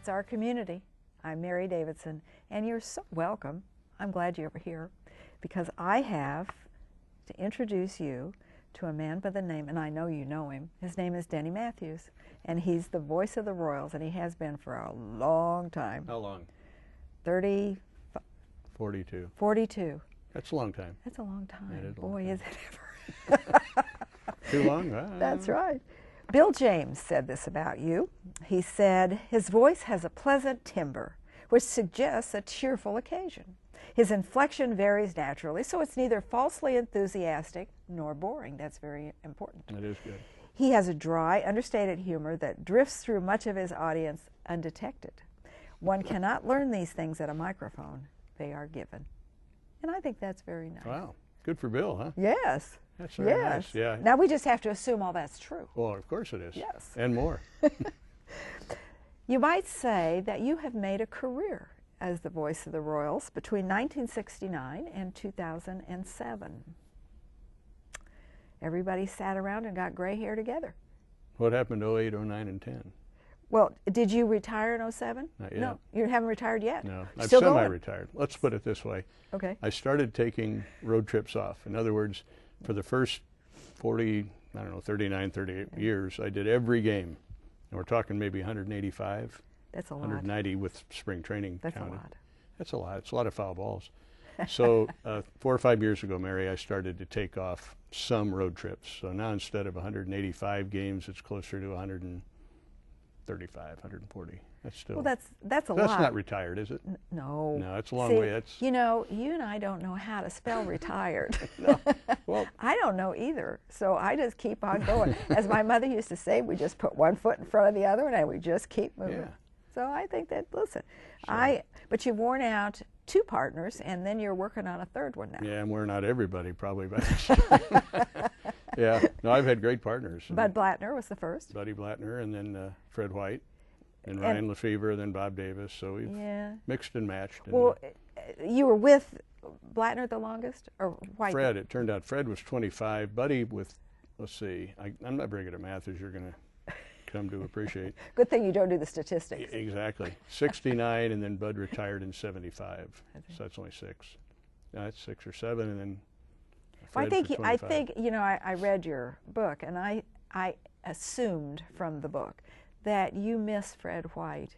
It's our community. I'm Mary Davidson, and you're so welcome. I'm glad you're here because I have to introduce you to a man by the name, and I know you know him. His name is Denny Matthews, and he's the voice of the Royals, and he has been for a long time. How long? 30... 42. 42. That's a long time. That's a long time. It is a Boy, long time. is it ever. Too long? That's right. Bill James said this about you. He said, his voice has a pleasant timbre, which suggests a cheerful occasion. His inflection varies naturally, so it's neither falsely enthusiastic nor boring. That's very important. That is good. He has a dry, understated humor that drifts through much of his audience undetected. One cannot learn these things at a microphone. They are given. And I think that's very nice. Wow. Good for Bill, huh? Yes. That's very nice. Yeah. Now we just have to assume all that's true. Well, of course it is. Yes. And more. You might say that you have made a career as the voice of the Royals between 1969 and 2007. Everybody sat around and got gray hair together. What happened to 08, 09, and 10? Well, did you retire in 07? Not yet. No, you haven't retired yet? No, I've Still going? semi-retired. Let's put it this way. Okay. I started taking road trips off. In other words, for the first 40, I don't know, 39, 38 years, I did every game. And we're talking maybe 185. That's a lot. 190 with spring training That's counted. a lot. That's a lot. It's a lot of foul balls. So 4 or 5 years ago, Mary, I started to take off some road trips. So now instead of 185 games, it's closer to 135, 140. That's still. Well, that's a lot. That's not retired, is it? No. No, it's a long See, way. That's. You know, you and I don't know how to spell retired. No. Well, I don't know either, so I just keep on going. As my mother used to say, we just put one foot in front of the other, and we just keep moving. Yeah. So I think that, listen, So- but you've worn out 2 partners, and then you're working on a 3rd one now. yeah, and we're not everybody probably by this time. Yeah, no, I've had great partners. Bud Blattner was the first. Buddy Blattner, and then Fred White, and Ryan Lefevre, then Bob Davis. So we've mixed and matched. And Well, you were with Blattner the longest, or White? Fred, it turned out Fred was 25. Buddy with, let's see, I'm not very good at math, as you're going to come to appreciate. Good thing you don't do the statistics. Exactly. 69, and then Bud retired in 75. So that's only 6. That's 6 or 7, and then Fred Well, for 25. I think, you know, I read your book, and I assumed from the book that you miss Fred White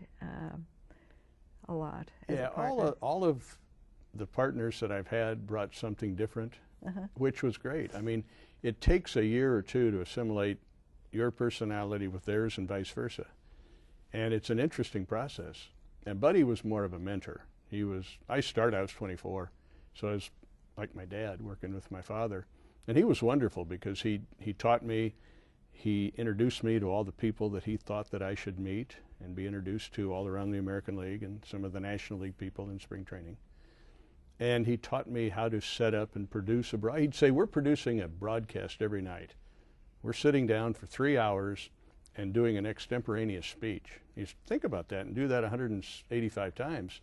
a lot as a partner. all of the partners that I've had brought something different, which was great. I mean, it takes a year or two to assimilate your personality with theirs and vice versa. And it's an interesting process. And Buddy was more of a mentor. I was 24, so I was like my dad, working with my father. And he was wonderful because he taught me, he introduced me to all the people that he thought that I should meet and be introduced to all around the American League and some of the National League people in spring training. And he taught me how to set up and produce he'd say, we're producing a broadcast every night. We're sitting down for 3 hours and doing an extemporaneous speech. You think about that and do that 185 times.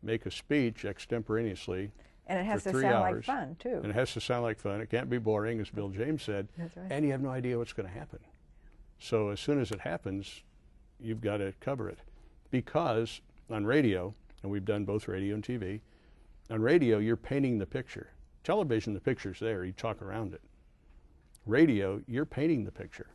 Make a speech extemporaneously. And it has for to 3 sound hours. like fun, too. And it has to sound like fun. It can't be boring, as Bill James said. That's right. And you have no idea what's going to happen. So as soon as it happens, you've got to cover it. Because on radio, and we've done both radio and TV, on radio, you're painting the picture. Television, the picture's there. You talk around it. Radio, you're painting the picture.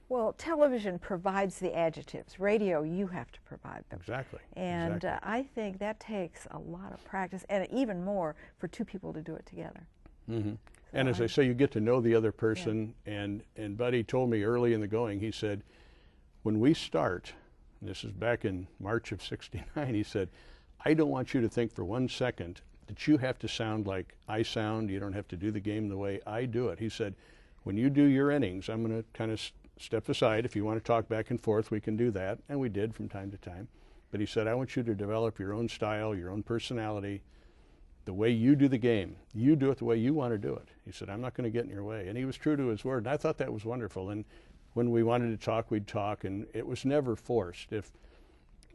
Well, television provides the adjectives. Radio, you have to provide them. Exactly. And exactly. I think that takes a lot of practice, and even more for 2 people to do it together. Mm-hmm. So and as I say, you get to know the other person. And Buddy told me early in the going, he said, when we start, and this is back in March of '69, he said, I don't want you to think for 1 second that you have to sound like I sound. You don't have to do the game the way I do it. He said, when you do your innings, I'm going to kind of step aside. If you want to talk back and forth, we can do that. And we did from time to time. But he said, I want you to develop your own style, your own personality, the way you do the game. You do it the way you want to do it. He said, I'm not going to get in your way. And he was true to his word. And I thought that was wonderful. And when we wanted to talk, we'd talk. And it was never forced. If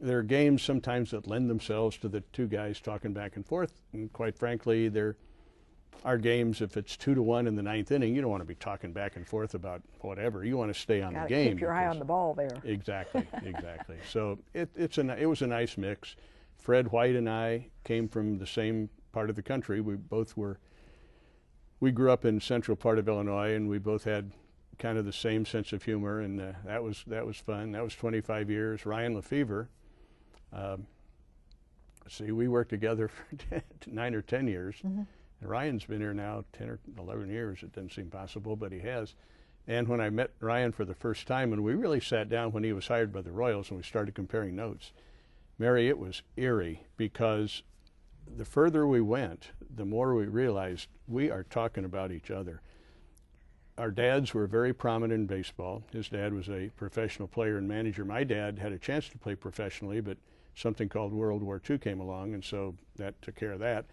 there are games sometimes that lend themselves to the 2 guys talking back and forth, and quite frankly, they're our games, if it's 2-1 in the ninth inning, you don't want to be talking back and forth about whatever. You want to stay on the game. Keep your eye on the ball there. Exactly, exactly. So it was a nice mix. Fred White and I came from the same part of the country. We grew up in central part of Illinois, and we both had kind of the same sense of humor, and that was fun. That was 25 years. Ryan Lefevre, we worked together for 9 or 10 years. Mm-hmm. And Ryan's been here now 10 or 11 years. It doesn't seem possible, but he has. And when I met Ryan for the first time, and we really sat down when he was hired by the Royals, and we started comparing notes, Mary, it was eerie, because the further we went, the more we realized we are talking about each other. Our dads were very prominent in baseball. His dad was a professional player and manager. My dad had a chance to play professionally, but something called World War II came along, and so that took care of that.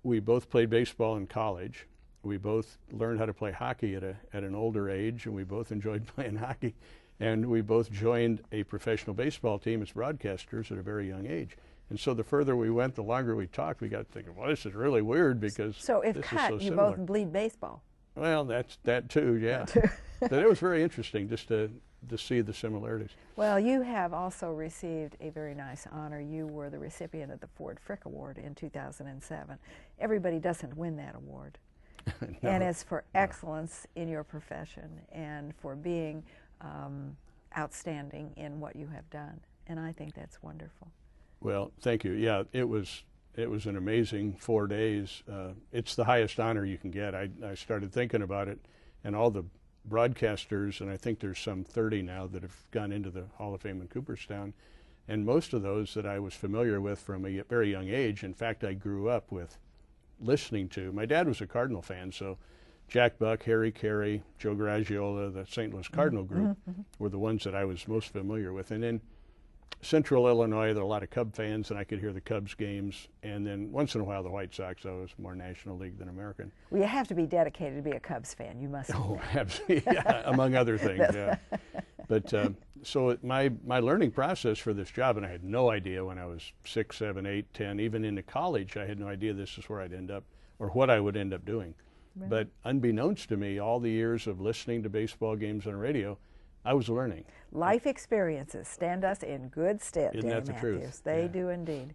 We both played baseball in college. We both learned how to play hockey at an older age, and we both enjoyed playing hockey. And we both joined a professional baseball team as broadcasters at a very young age. And so the further we went, the longer we talked, we got thinking, well, this is really weird, because so if this cut, is so you similar. both bleed baseball. Well, that too, yeah. But it was very interesting just to see the similarities. Well, you have also received a very nice honor. You were the recipient of the Ford Frick Award in 2007. Everybody doesn't win that award. No, and it's for excellence in your profession and for being outstanding in what you have done. And I think that's wonderful. Well, thank you. Yeah, it was an amazing 4 days. It's the highest honor you can get. I started thinking about it, and all the broadcasters, and I think there's some 30 now that have gone into the Hall of Fame in Cooperstown, and most of those that I was familiar with from a very young age. In fact, I grew up with listening to. My dad was a Cardinal fan, so Jack Buck, Harry Carey, Joe Garagiola, the St. Louis Cardinal group were the ones that I was most familiar with. And in Central Illinois, there are a lot of Cub fans, and I could hear the Cubs games. And then once in a while, the White Sox. I was more National League than American. Well, you have to be dedicated to be a Cubs fan. You must. Oh, absolutely. Yeah, among other things. Yeah. But so my learning process for this job, and I had no idea when I was 6, 7, 8, 10, even into college, I had no idea this is where I'd end up or what I would end up doing. Right. But unbeknownst to me, all the years of listening to baseball games on radio, I was learning. Life experiences stand us in good stead, Isn't that the Matthews. Truth? They do indeed.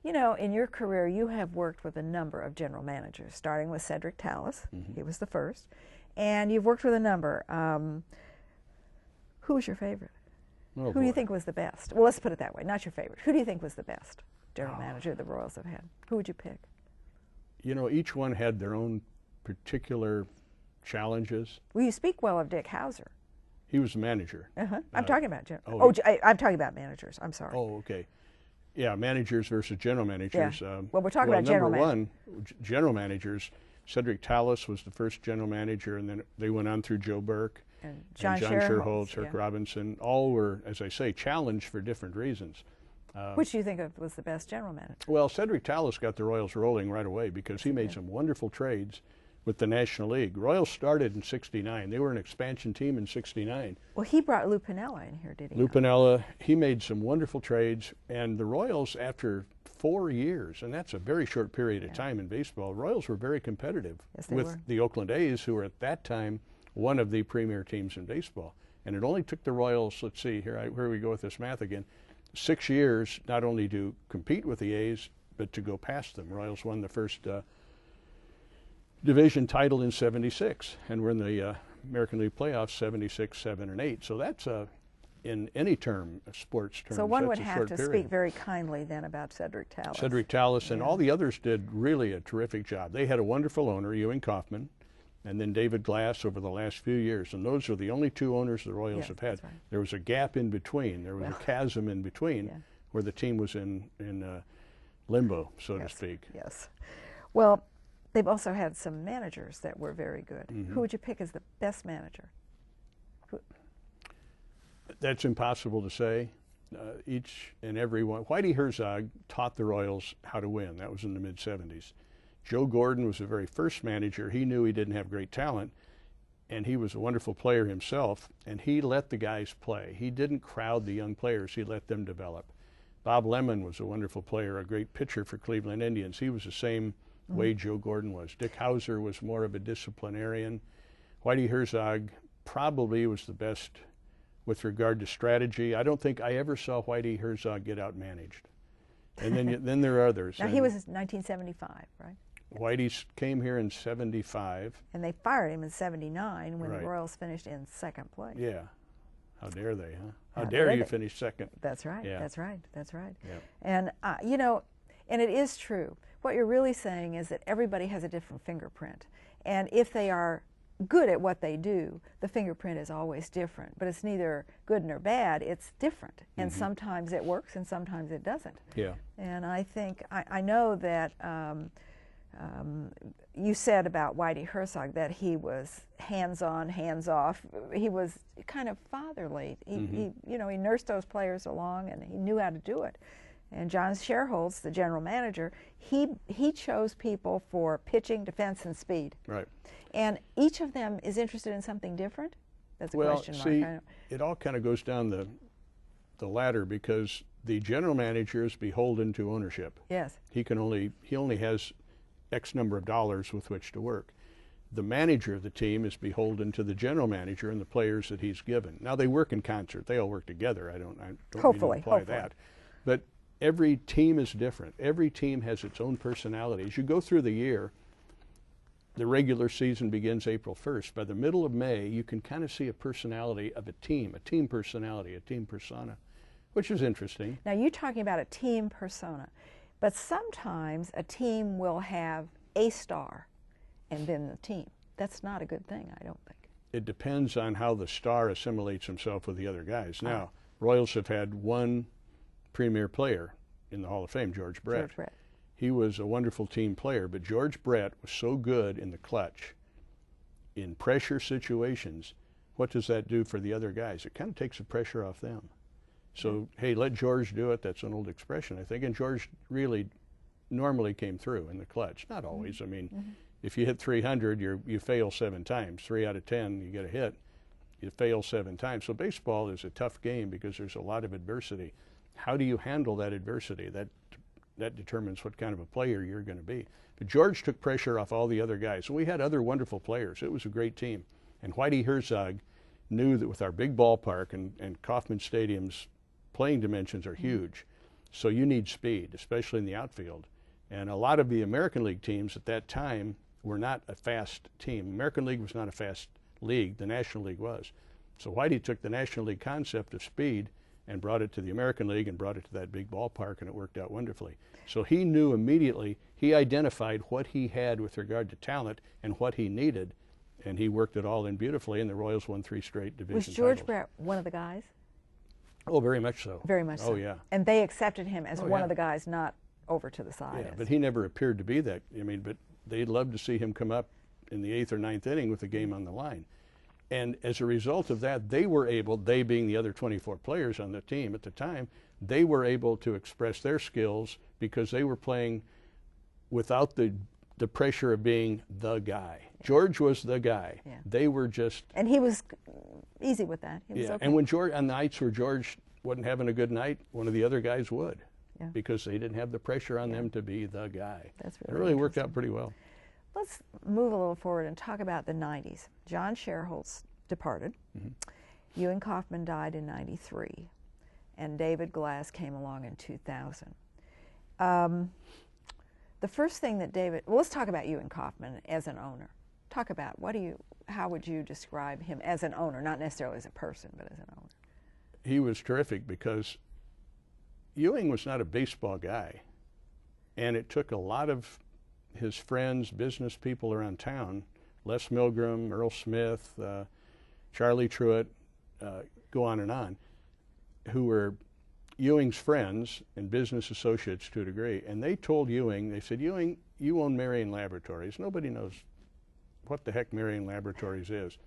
You know, in your career, you have worked with a number of general managers, starting with Cedric Tallis. Mm-hmm. He was the first. And you've worked with a number. Who was your favorite? Oh, Who do you think was the best? Well, let's put it that way. Not your favorite. Who do you think was the best general manager the Royals have had? Who would you pick? You know, each one had their own particular challenges. Well, you speak well of Dick Hauser. He was the manager. I'm talking about I'm talking about managers. I'm sorry. Oh, okay. Yeah, managers versus general managers. Yeah. Well, we're talking about general managers. Number one, general managers. Cedric Tallis was the first general manager, and then they went on through Joe Burke and John Sherholtz, Herc Robinson. All were, as I say, challenged for different reasons. Which do you think of was the best general manager? Well, Cedric Tallis got the Royals rolling right away because he made some wonderful trades with the National League. Royals started in '69. They were an expansion team in '69. Well, he brought Lou Piniella in here, did he? Lou Piniella, he made some wonderful trades, and the Royals, after 4 years, and that's a very short period of time in baseball, Royals were very competitive with the Oakland A's, who were at that time one of the premier teams in baseball. And it only took the Royals, let's see, here we go with this math again, 6 years not only to compete with the A's, but to go past them. Royals won the first division title in '76, and we're in the American League playoffs '76, 7, and 8. So that's in any term, sports terms. So one would have to speak very kindly then about Cedric Tallis. Cedric Tallis and all the others did really a terrific job. They had a wonderful owner, Ewing Kauffman, and then David Glass over the last few years. And those are the only two owners the Royals have had. Right. There was a gap in between. There was a chasm in between where the team was in limbo, so to speak. Yes. Well, they've also had some managers that were very good. Mm-hmm. Who would you pick as the best manager? That's impossible to say. Each and every one. Whitey Herzog taught the Royals how to win. That was in the mid-'70s. Joe Gordon was the very first manager. He knew he didn't have great talent, and he was a wonderful player himself, and he let the guys play. He didn't crowd the young players. He let them develop. Bob Lemon was a wonderful player, a great pitcher for Cleveland Indians. He was the same the way Joe Gordon was. Dick Hauser was more of a disciplinarian. Whitey Herzog probably was the best with regard to strategy. I don't think I ever saw Whitey Herzog get outmanaged. And then there are others. Now, he was 1975, right? Whitey came here in 75. And they fired him in 79 when Right. the Royals finished in second place. Yeah. How dare they, huh? How How dare dare you they? finish second? That's right. Yeah. That's right. That's right. Yeah. And you know, and it is true. What you're really saying is that everybody has a different fingerprint, and if they are good at what they do, the fingerprint is always different. But it's neither good nor bad. It's different, and sometimes it works, and sometimes it doesn't. Yeah. And I think I know that you said about Whitey Herzog that he was hands-on, hands-off. He was kind of fatherly. He you know, he nursed those players along, and he knew how to do it. And John Scherholz, the general manager, he chose people for pitching, defense, and speed. Right. And each of them is interested in something different. That's a Well, question mark. see, I know. it all kind of goes down the ladder because the general manager is beholden to ownership. Yes. He only has X number of dollars with which to work. The manager of the team is beholden to the general manager and the players that he's given. Now they work in concert; they all work together. I don't mean to imply that, but every team is different. Every team has its own personality. As you go through the year, the regular season begins April 1st. By the middle of May, you can kind of see a personality of a team personality, a team persona, which is interesting. Now you're talking about a team persona, but sometimes a team will have a star and then the team. That's not a good thing, I don't think. It depends on how the star assimilates himself with the other guys. Now, Royals have had one premier player in the Hall of Fame, George Brett. George Brett. He was a wonderful team player, but George Brett was so good in the clutch, in pressure situations. What does that do for the other guys? It kind of takes the pressure off them. So, hey, let George do it. That's an old expression, I think. And George really normally came through in the clutch. Not always. I mean, if you hit 300, you fail 7 times. 3 out of 10, you get a hit. You fail 7 times. So baseball is a tough game because there's a lot of adversity. How do you handle that adversity? That determines what kind of a player you're going to be. But George took pressure off all the other guys. So we had other wonderful players. It was a great team. And Whitey Herzog knew that with our big ballpark and Kauffman Stadium's playing dimensions are huge, so you need speed, especially in the outfield. And a lot of the American League teams at that time were not a fast team. American League was not a fast league. The National League was. So Whitey took the National League concept of speed and brought it to the American League and brought it to that big ballpark, and it worked out wonderfully. So he knew immediately, he identified what he had with regard to talent and what he needed, and he worked it all in beautifully, and the Royals won 3 straight division Was George titles. Brett one of the guys? Oh, very much so. Very much so. Oh, yeah. And they accepted him as Oh, one yeah. of the guys, not over to the side. Yeah, but he never appeared to be that. I mean, but they'd love to see him come up in the 8th or 9th inning with the game on the line. And as a result of that, they were able, they being the other 24 players on the team at the time, they were able to express their skills because they were playing without the pressure of being the guy. George was the guy. Yeah. They were just... And he was easy with that. He was okay. And when George, on nights where George wasn't having a good night, one of the other guys would. Yeah. Because they didn't have the pressure on them to be the guy. That's It really worked interesting. out pretty well. Let's move a little forward and talk about the 90s. John Scherholz departed. Ewing Kauffman died in 93. And David Glass came along in 2000. The first thing that well, let's talk about Ewing Kauffman as an owner. Talk about, how would you describe him as an owner, not necessarily as a person, but as an owner? He was terrific because Ewing was not a baseball guy. And it took a lot of his friends, business people around town, Les Milgram, Earl Smith, Charlie Truitt, go on, who were Ewing's friends and business associates to a degree. And they told Ewing, they said, Ewing, you own Marion Laboratories. Nobody knows what the heck Marion Laboratories is.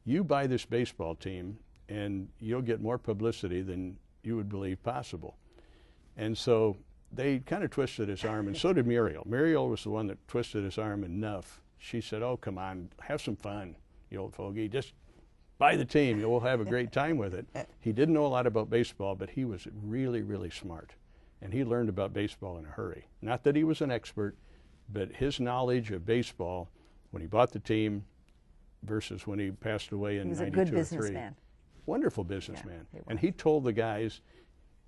You buy this baseball team and you'll get more publicity than you would believe possible. And so they kind of twisted his arm, and so did Muriel. Muriel was the one that twisted his arm enough. She said, oh, come on, have some fun, you old fogey. Just buy the team. You'll have a great time with it. He didn't know a lot about baseball, but he was really, really smart. And he learned about baseball in a hurry. Not that he was an expert, but his knowledge of baseball when he bought the team versus when he passed away in 92 or 3. He was a good businessman. Wonderful businessman. Yeah, and he told the guys,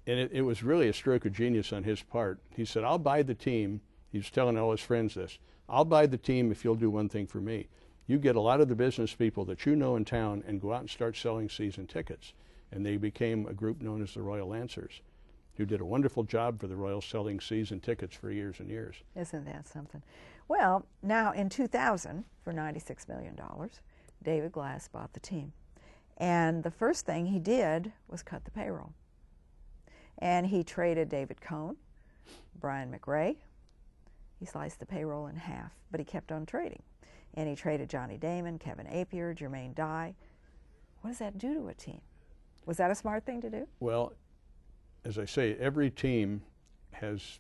and it was really a stroke of genius on his part. He said, I'll buy the team. He was telling all his friends this. I'll buy the team if you'll do one thing for me. You get a lot of the business people that you know in town and go out and start selling season tickets. And they became a group known as the Royal Lancers, who did a wonderful job for the Royals selling season tickets for years and years. Isn't that something? Well, now in 2000, for $96 million, David Glass bought the team. And the first thing he did was cut the payroll. And he traded David Cohn, Brian McRae. He sliced the payroll in half, but he kept on trading. And he traded Johnny Damon, Kevin Appier, Jermaine Dye. What does that do to a team? Was that a smart thing to do? Well, as I say, every team has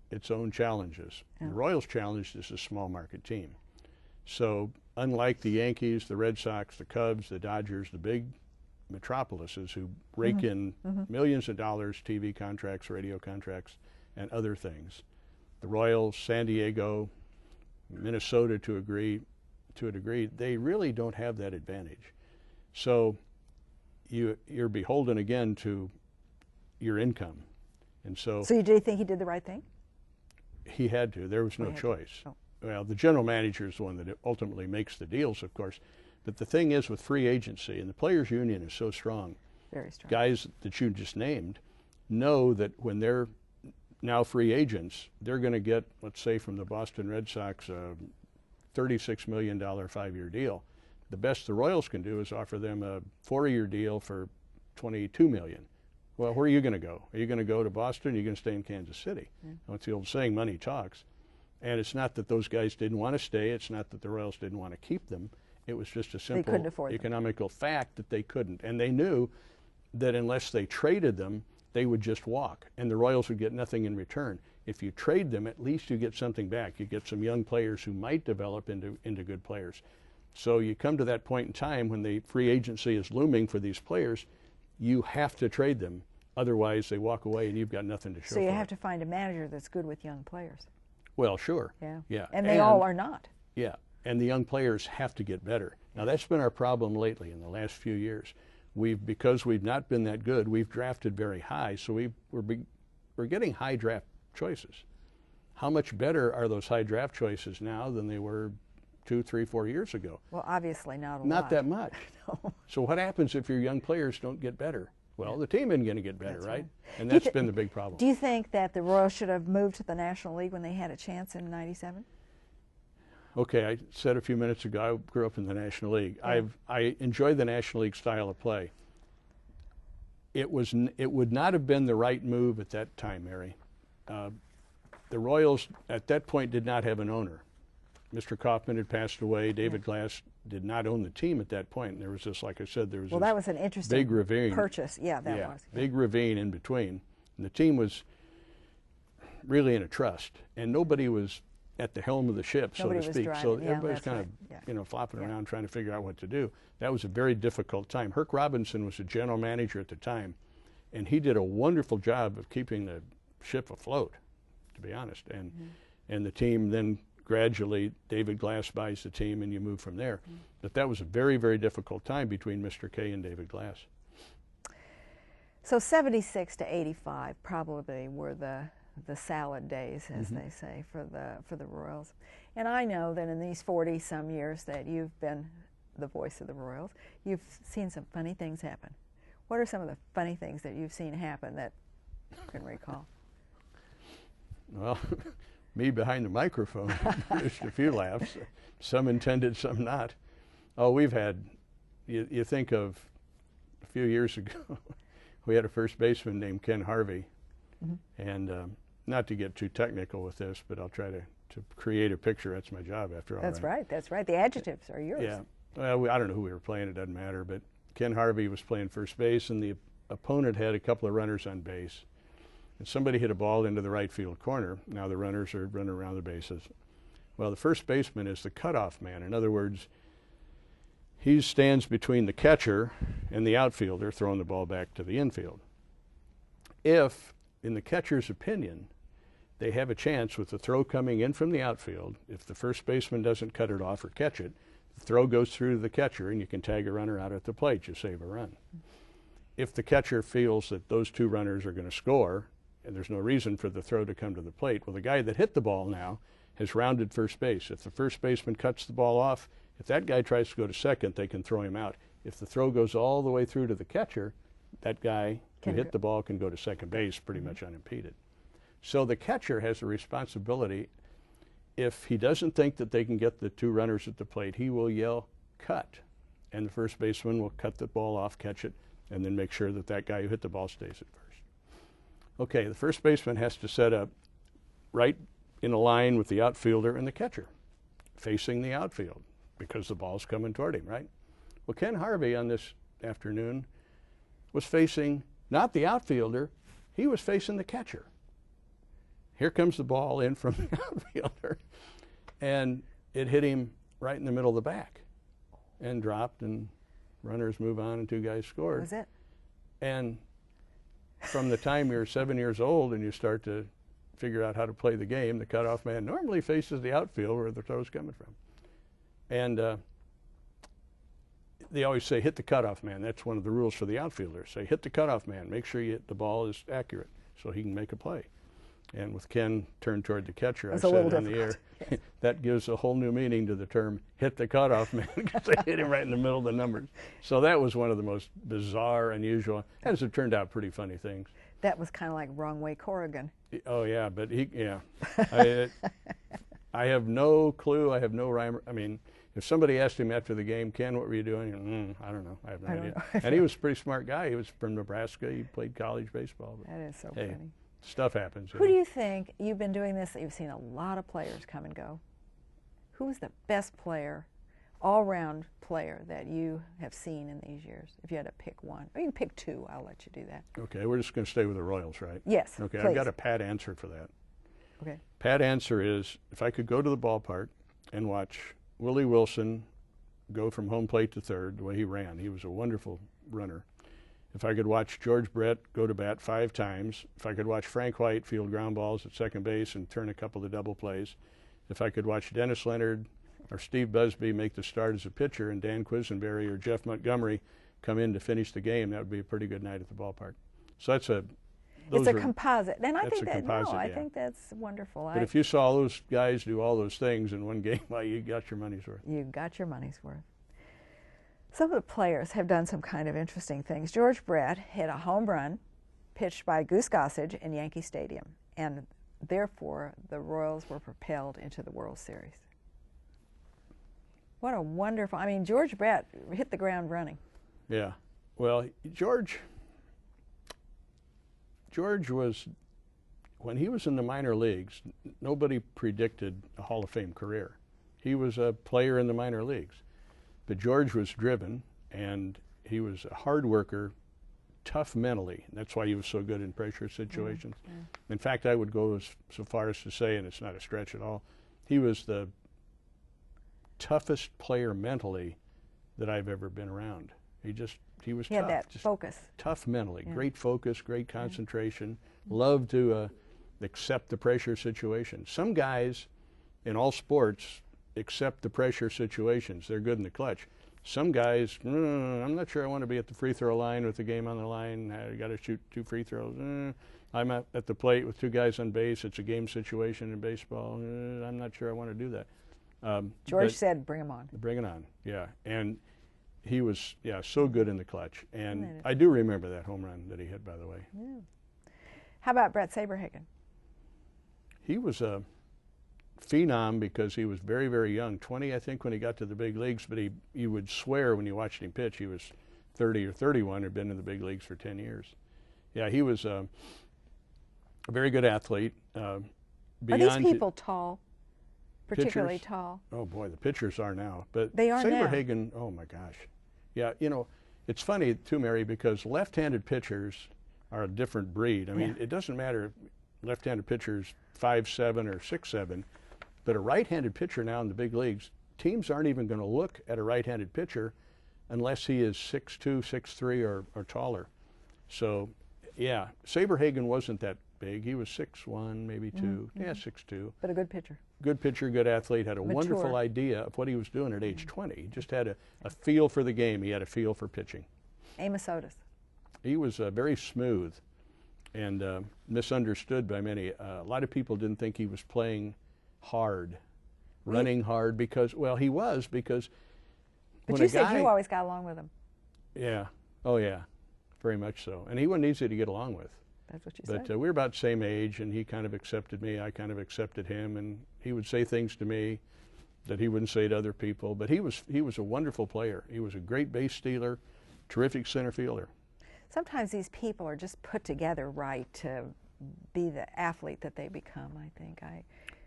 its own challenges. Yeah. The Royals' challenge is a small market team. So unlike the Yankees, the Red Sox, the Cubs, the Dodgers, the big metropolises who rake in millions of dollars, TV contracts, radio contracts, and other things, the Royals, San Diego, Minnesota to a degree, they really don't have that advantage. So you're beholden again to your income. And so you did think he did the right thing? he had to. There was no choice. Oh. Well, the general manager is the one that ultimately makes the deals, of course. But the thing is with free agency, and the players' union is so strong, very strong. Guys that you just named know that when they're now free agents, they're going to get, let's say, from the Boston Red Sox, a $36 million 5-year deal. The best the Royals can do is offer them a 4-year deal for $22 million. Well, where are you going to go? Are you going to go to Boston? Or are you going to stay in Kansas City? Well, it's the old saying, money talks. And it's not that those guys didn't want to stay. It's not that the Royals didn't want to keep them. It was just a simple economical fact that they couldn't. And they knew that unless they traded them, they would just walk, and the Royals would get nothing in return. If you trade them, at least you get something back. You get some young players who might develop into good players. So you come to that point in time when the free agency is looming for these players, you have to trade them. Otherwise, they walk away and you've got nothing to show So you for have it. to find a manager that's good with young players. Well, sure. Yeah. Yeah. And they all are not. Yeah. And the young players have to get better. Now, that's been our problem lately in the last few years. Because we've not been that good, we've drafted very high, so we're getting high draft choices. How much better are those high draft choices now than they were 2, 3, 4 years ago? Well, obviously not a lot. Not that much. No. So what happens if your young players don't get better? Well, the team isn't going to get better, That's right? right. And that's been the big problem. Do you think that the Royals should have moved to the National League when they had a chance in '97? Okay, I said a few minutes ago I grew up in the National League. Yeah. I enjoy the National League style of play. It would not have been the right move at that time, Mary. The Royals at that point did not have an owner. Mr. Kaufman had passed away. David Glass did not own the team at that point. And there was this, like I said, there was Well, this that was an interesting big ravine. purchase. Yeah, that was. Big ravine in between. And the team was really in a trust, and nobody was at the helm of the ship, Nobody so to was speak. driving. So Yeah, everybody's that's kind right. of, flopping around trying to figure out what to do. That was a very difficult time. Herc Robinson was the general manager at the time, and he did a wonderful job of keeping the ship afloat, to be honest. And the team then gradually, David Glass buys the team, and you move from there. But that was a very, very difficult time between Mr. K and David Glass. So 76 to 85 probably were the salad days, as they say, for the Royals. And I know that in these 40-some years that you've been the voice of the Royals, you've seen some funny things happen. What are some of the funny things that you've seen happen that you can recall? Well, me behind the microphone, just a few laughs. Some intended, some not. Oh, we've had, you think of a few years ago, we had a first baseman named Ken Harvey. And not to get too technical with this, but I'll try to create a picture. That's my job, after all. That's right. That's right. The adjectives are yours. Yeah. Well, I don't know who we were playing. It doesn't matter. But Ken Harvey was playing first base, and the opponent had a couple of runners on base. And somebody hit a ball into the right field corner. Now the runners are running around the bases. Well, the first baseman is the cutoff man. In other words, he stands between the catcher and the outfielder throwing the ball back to the infield. If, in the catcher's opinion, they have a chance with the throw coming in from the outfield. If the first baseman doesn't cut it off or catch it, the throw goes through to the catcher, and you can tag a runner out at the plate. You save a run. If the catcher feels that those two runners are going to score, and there's no reason for the throw to come to the plate, well, the guy that hit the ball now has rounded first base. If the first baseman cuts the ball off, if that guy tries to go to second, they can throw him out. If the throw goes all the way through to the catcher, that guy who hit the ball can go to second base pretty much unimpeded. So the catcher has a responsibility. If he doesn't think that they can get the two runners at the plate, he will yell, cut. And the first baseman will cut the ball off, catch it, and then make sure that that guy who hit the ball stays at first. Okay, the first baseman has to set up right in a line with the outfielder and the catcher, facing the outfield, because the ball's coming toward him, right? Well, Ken Harvey on this afternoon was facing not the outfielder, he was facing the catcher. Here comes the ball in from the outfielder, and it hit him right in the middle of the back and dropped, and runners move on and two guys scored. That was it. And from the time you're 7 years old and you start to figure out how to play the game, the cutoff man normally faces the outfield where the throw's coming from. And they always say, hit the cutoff man. That's one of the rules for the outfielders. Say, hit the cutoff man. Make sure the ball is accurate so he can make a play. And with Ken turned toward the catcher, I said in the air, that gives a whole new meaning to the term hit the cutoff man, because they hit him right in the middle of the numbers. So that was one of the most bizarre, unusual, as it turned out, pretty funny things. That was kind of like wrong way Corrigan. Oh, yeah, but I have no clue. I have no rhyme. I mean, if somebody asked him after the game, Ken, what were you doing? I don't know. I have no idea. And he was a pretty smart guy. He was from Nebraska. He played college baseball. That is so funny. Stuff happens. Who do you think, you've been doing this, you've seen a lot of players come and go. Who was the best player, all-round player that you have seen in these years? If you had to pick one. Or you can pick two. I'll let you do that. Okay, we're just going to stay with the Royals, right? Yes, okay, please. I've got a pat answer for that. Okay. Pat answer is, if I could go to the ballpark and watch Willie Wilson go from home plate to third, the way he ran. He was a wonderful runner. If I could watch George Brett go to bat 5 times, if I could watch Frank White field ground balls at second base and turn a couple of double plays, if I could watch Dennis Leonard or Steve Busby make the start as a pitcher and Dan Quisenberry or Jeff Montgomery come in to finish the game, that would be a pretty good night at the ballpark. So that's a... It's a composite, and I think that, composite, I think that's wonderful. But if you saw those guys do all those things in one game, well, you got your money's worth. You got your money's worth. Some of the players have done some kind of interesting things. George Brett hit a home run pitched by Goose Gossage in Yankee Stadium, and therefore the Royals were propelled into the World Series. What a wonderful, I mean, George Brett hit the ground running. Yeah. Well, George was, when he was in the minor leagues, nobody predicted a Hall of Fame career. He was a player in the minor leagues. But George was driven, and he was a hard worker, tough mentally. And that's why he was so good in pressure situations. In fact, I would go so far as to say, and it's not a stretch at all, he was the toughest player mentally that I've ever been around. He was tough. He had that focus. Tough mentally, great focus, great concentration, loved to accept the pressure situation. Some guys in all sports accept the pressure situations. They're good in the clutch. Some guys, I'm not sure I want to be at the free throw line with the game on the line. I got to shoot 2 free throws. I'm at the plate with 2 guys on base. It's a game situation in baseball. I'm not sure I want to do that. George said, bring him on. Bring it on, yeah. And he was, so good in the clutch. And I do remember that home run that he hit, by the way. Yeah. How about Brett Saberhagen? He was a phenom because he was very, very young, 20, I think, when he got to the big leagues, but you would swear when you watched him pitch he was 30 or 31, had been in the big leagues for 10 years. Yeah, he was a very good athlete. Are these people tall, particularly pitchers? Tall? Oh, boy, the pitchers are now. But they are Saberhagen, now. Oh, my gosh. Yeah, it's funny, too, Mary, because left-handed pitchers are a different breed. I mean, it doesn't matter if left-handed pitchers 5'7" or 6'7", but a right-handed pitcher now in the big leagues, teams aren't even going to look at a right-handed pitcher unless he is 6'2", 6'3", or taller. So, yeah, Saberhagen wasn't that big. He was 6'1", maybe 2. Yeah, 6'2". But a good pitcher. Good pitcher, good athlete, had a wonderful idea of what he was doing at age 20. He just had a feel for the game. He had a feel for pitching. Amos Otis. He was very smooth and misunderstood by many. A lot of people didn't think he was playing hard, running hard, because, well, he was, because But you said you always got along with him. Yeah. Oh, yeah. Very much so. And he wasn't easy to get along with. That's what you said. But we were about the same age, and he kind of accepted me. I kind of accepted him, and he would say things to me that he wouldn't say to other people. But he was a wonderful player. He was a great base stealer, terrific center fielder. Sometimes these people are just put together right to be the athlete that they become, I think,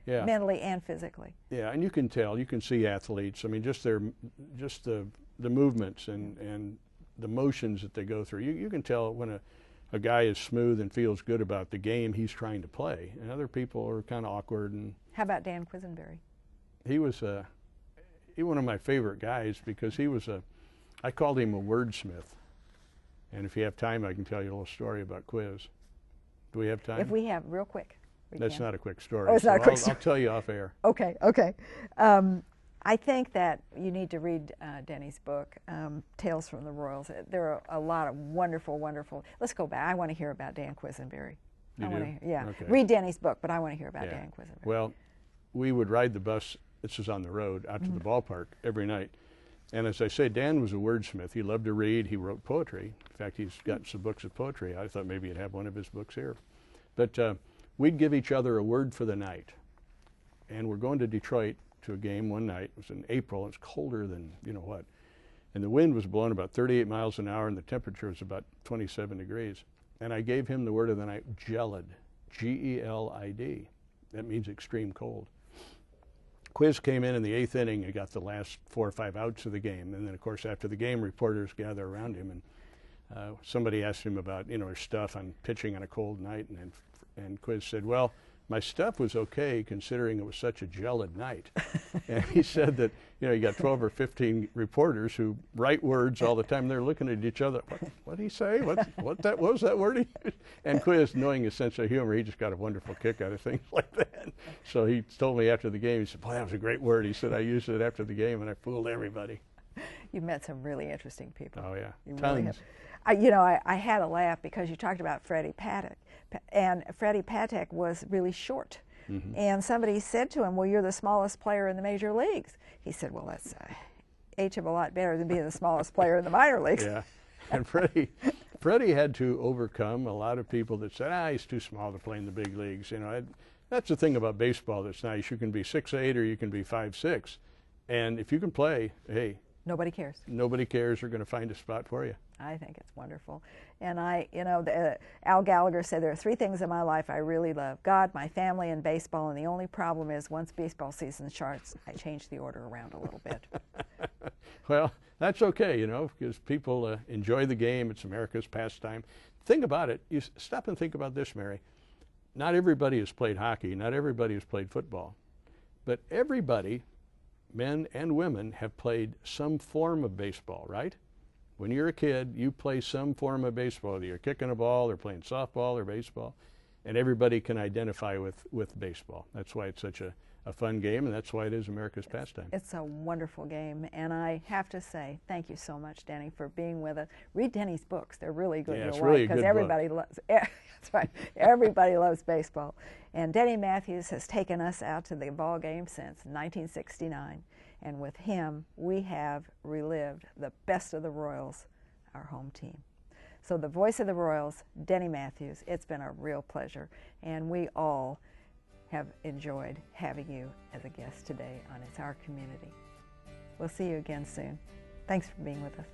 yeah. Mentally and physically. Yeah, and you can tell, you can see athletes. I mean, just the movements and the motions that they go through. You can tell when a guy is smooth and feels good about the game he's trying to play, and other people are kind of awkward. And how about Dan Quisenberry? He was one of my favorite guys, because I called him a wordsmith. And if you have time, I can tell you a little story about Quiz. Do we have time? If we have, real quick. That's not a quick story. Oh, it's not a quick story. I'll tell you off air. Okay, okay. I think that you need to read Denny's book, Tales from the Royals. There are a lot of wonderful, wonderful. Let's go back. I want to hear about Dan Quisenberry. You do? Yeah. Okay. Read Denny's book, but I want to hear about Dan Quisenberry. Well, we would ride the bus, this is on the road, out to the ballpark every night. And as I say, Dan was a wordsmith. He loved to read. He wrote poetry. In fact, he's got some books of poetry. I thought maybe he'd have one of his books here. But we'd give each other a word for the night. And we're going to Detroit to a game one night. It was in April. It's colder than you know what. And the wind was blowing about 38 miles an hour, and the temperature was about 27 degrees. And I gave him the word of the night, gelid, G-E-L-I-D. That means extreme cold. Quiz came in the 8th inning and got the last 4 or 5 outs of the game. And then, of course, after the game, reporters gather around him, and somebody asked him about, his stuff on pitching on a cold night, and Quiz said, well, my stuff was okay considering it was such a gelid night. And he said that, you got 12 or 15 reporters who write words all the time. They're looking at each other. What did he say? What was that word he used? And Quiz, knowing his sense of humor, he just got a wonderful kick out of things like that. So he told me after the game, he said, boy, that was a great word. He said, I used it after the game and I fooled everybody. You've met some really interesting people. Oh, yeah. You Tons. really have. I had a laugh because you talked about Freddie Paddock. And Freddie Paddock was really short. Mm-hmm. And somebody said to him, well, you're the smallest player in the major leagues. He said, well, that's H of a lot better than being the smallest player in the minor leagues. Yeah. And Freddie had to overcome a lot of people that said, he's too small to play in the big leagues. That's the thing about baseball that's nice. You can be 6'8" or you can be 5'6". And if you can play, hey. Nobody cares. Nobody cares. They're going to find a spot for you. I think it's wonderful. And Al Gallagher said there are 3 things in my life I really love: God, my family, and baseball. And the only problem is once baseball season starts, I change the order around a little bit. Well, that's okay, because people enjoy the game. It's America's pastime. Think about it. You stop and think about this, Mary. Not everybody has played hockey. Not everybody has played football. But everybody, men and women, have played some form of baseball, right? When you're a kid, you play some form of baseball. Whether you're kicking a ball or playing softball or baseball, and everybody can identify with baseball. That's why it's such a fun game, and that's why it is America's pastime. It's a wonderful game, and I have to say thank you so much, Denny, for being with us. Read Denny's books; they're really good. Yeah, it's right, really a good because everybody loves. That's right. Everybody loves baseball, and Denny Matthews has taken us out to the ball game since 1969. And with him, we have relived the best of the Royals, our home team. So the voice of the Royals, Denny Matthews, it's been a real pleasure. And we all have enjoyed having you as a guest today on It's Our Community. We'll see you again soon. Thanks for being with us.